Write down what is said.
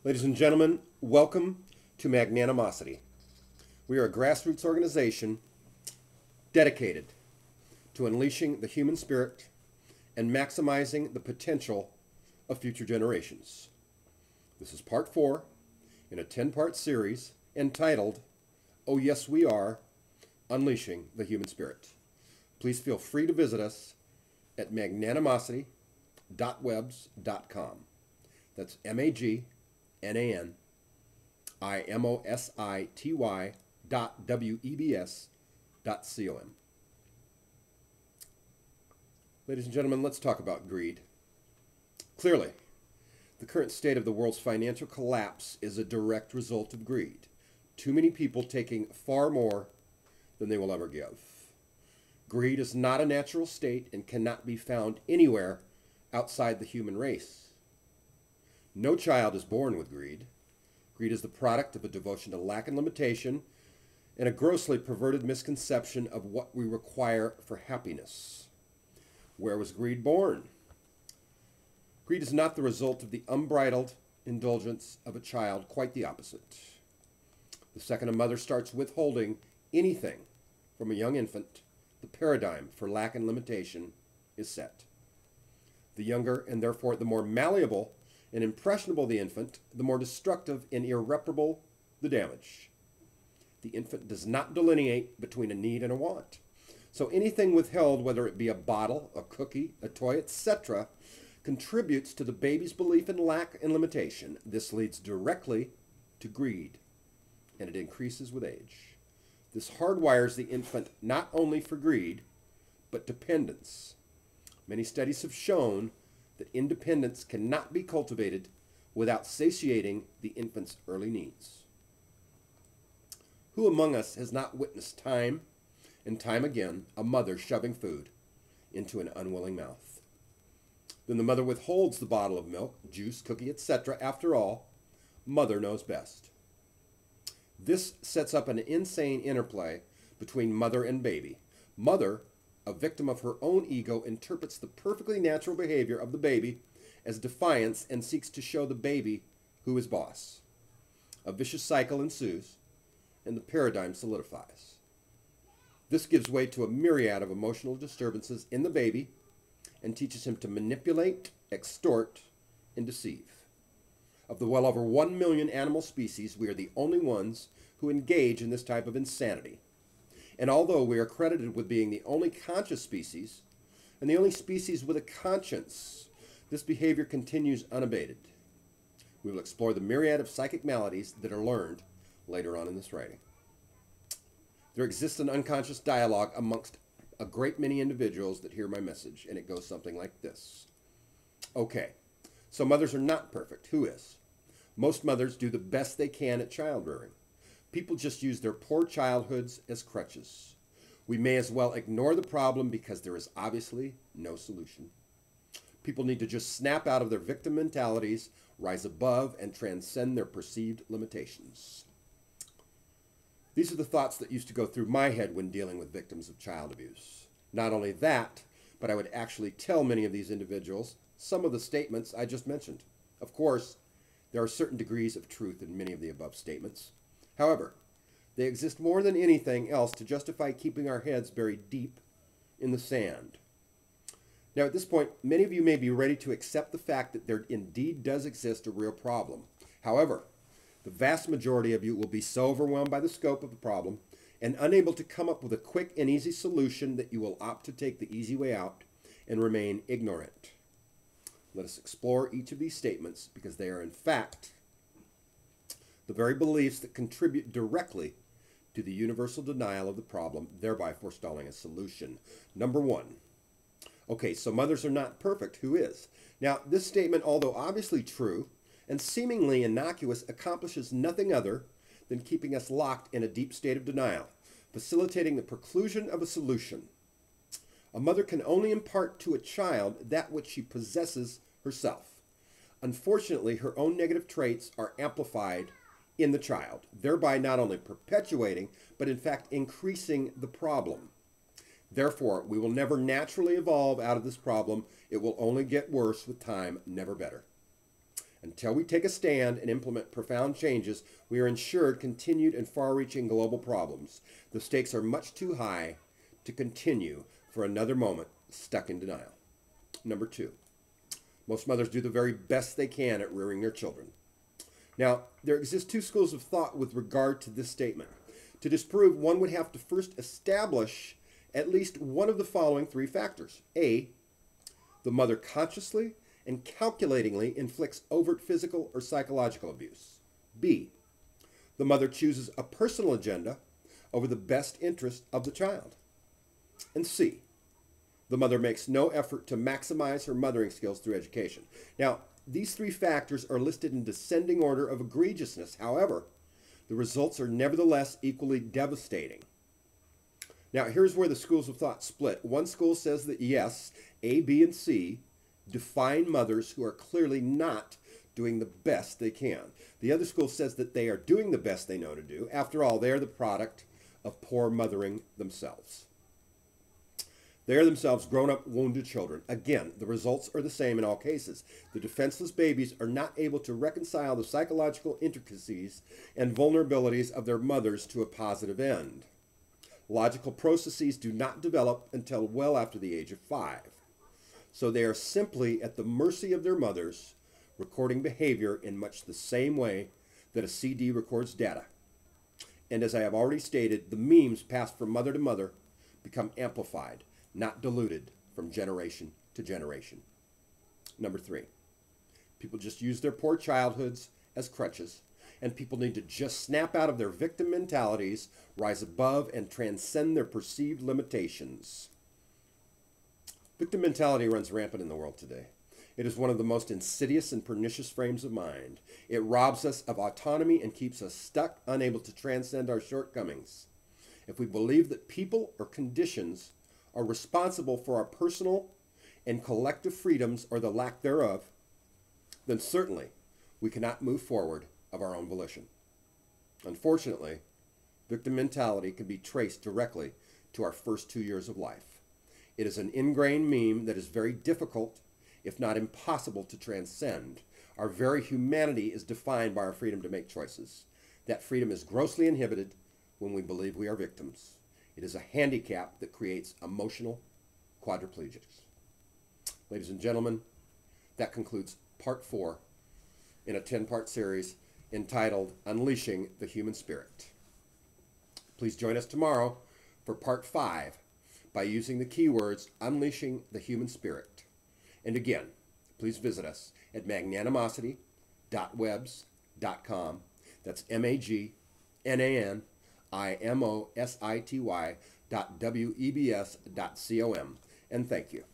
Ladies and gentlemen, welcome to Magnanimosity. We are a grassroots organization dedicated to unleashing the human spirit and maximizing the potential of future generations. This is part 4 in a 10-part series entitled, Oh Yes We Are, Unleashing the Human Spirit. Please feel free to visit us at magnanimosity.webs.com. That's magnanimosity.webs.com. Ladies and gentlemen, let's talk about greed. Clearly, the current state of the world's financial collapse is a direct result of greed. Too many people taking far more than they will ever give. Greed is not a natural state and cannot be found anywhere outside the human race. No child is born with greed. Greed is the product of a devotion to lack and limitation and a grossly perverted misconception of what we require for happiness. Where was greed born? Greed is not the result of the unbridled indulgence of a child, quite the opposite. The second a mother starts withholding anything from a young infant, the paradigm for lack and limitation is set. The younger, and therefore the more malleable and impressionable the infant, the more destructive and irreparable the damage. The infant does not delineate between a need and a want. So anything withheld, whether it be a bottle, a cookie, a toy, etc., contributes to the baby's belief in lack and limitation. This leads directly to greed, and it increases with age. This hardwires the infant not only for greed, but dependence. Many studies have shown that independence cannot be cultivated without satiating the infant's early needs. Who among us has not witnessed time and time again a mother shoving food into an unwilling mouth? Then the mother withholds the bottle of milk, juice, cookie, etc. After all, mother knows best. This sets up an insane interplay between mother and baby. Mother, a victim of her own ego, interprets the perfectly natural behavior of the baby as defiance and seeks to show the baby who is boss. A vicious cycle ensues, and the paradigm solidifies. This gives way to a myriad of emotional disturbances in the baby and teaches him to manipulate, extort, and deceive. Of the well over 1 million animal species, we are the only ones who engage in this type of insanity. And although we are credited with being the only conscious species, and the only species with a conscience, this behavior continues unabated. We will explore the myriad of psychic maladies that are learned later on in this writing. There exists an unconscious dialogue amongst a great many individuals that hear my message, and it goes something like this. Okay, so mothers are not perfect. Who is? Most mothers do the best they can at child rearing. People just use their poor childhoods as crutches. We may as well ignore the problem because there is obviously no solution. People need to just snap out of their victim mentalities, rise above, and transcend their perceived limitations. These are the thoughts that used to go through my head when dealing with victims of child abuse. Not only that, but I would actually tell many of these individuals some of the statements I just mentioned. Of course, there are certain degrees of truth in many of the above statements. However, they exist more than anything else to justify keeping our heads buried deep in the sand. Now, at this point, many of you may be ready to accept the fact that there indeed does exist a real problem. However, the vast majority of you will be so overwhelmed by the scope of the problem and unable to come up with a quick and easy solution that you will opt to take the easy way out and remain ignorant. Let us explore each of these statements because they are in fact the very beliefs that contribute directly to the universal denial of the problem, thereby forestalling a solution. Number 1. Okay, so mothers are not perfect. Who is? Now, this statement, although obviously true and seemingly innocuous, accomplishes nothing other than keeping us locked in a deep state of denial, facilitating the preclusion of a solution. A mother can only impart to a child that which she possesses herself. Unfortunately, her own negative traits are amplified in the child, thereby not only perpetuating, but in fact increasing the problem. Therefore, we will never naturally evolve out of this problem. It will only get worse with time, never better. And Until we take a stand and implement profound changes, we are ensured continued and far-reaching global problems. The stakes are much too high to continue for another moment stuck in denial. Number 2, most mothers do the very best they can at rearing their children. Now, there exist 2 schools of thought with regard to this statement. To disprove, one would have to first establish at least one of the following 3 factors. A, the mother consciously and calculatingly inflicts overt physical or psychological abuse. B, the mother chooses a personal agenda over the best interest of the child. And C, the mother makes no effort to maximize her mothering skills through education. Now, these 3 factors are listed in descending order of egregiousness. However, the results are nevertheless equally devastating. Now, here's where the schools of thought split. One school says that yes, A, B, and C define mothers who are clearly not doing the best they can. The other school says that they are doing the best they know to do. After all, they are the product of poor mothering themselves. They are themselves grown-up, wounded children. Again, the results are the same in all cases. The defenseless babies are not able to reconcile the psychological intricacies and vulnerabilities of their mothers to a positive end. Logical processes do not develop until well after the age of 5. So they are simply at the mercy of their mothers, recording behavior in much the same way that a CD records data. And as I have already stated, the memes passed from mother to mother become amplified, not diluted from generation to generation. Number 3, people just use their poor childhoods as crutches, and people need to just snap out of their victim mentalities, rise above, and transcend their perceived limitations. Victim mentality runs rampant in the world today. It is one of the most insidious and pernicious frames of mind. It robs us of autonomy and keeps us stuck, unable to transcend our shortcomings. If we believe that people or conditions are responsible for our personal and collective freedoms or the lack thereof, then certainly we cannot move forward of our own volition. Unfortunately, victim mentality can be traced directly to our first 2 years of life. It is an ingrained meme that is very difficult, if not impossible, to transcend. Our very humanity is defined by our freedom to make choices. That freedom is grossly inhibited when we believe we are victims. It is a handicap that creates emotional quadriplegics. Ladies and gentlemen, that concludes part 4 in a 10-part series entitled Unleashing the Human Spirit. Please join us tomorrow for part 5 by using the keywords Unleashing the Human Spirit. And again, please visit us at magnanimosity.webs.com. That's magnanimosity.webs.com. And thank you.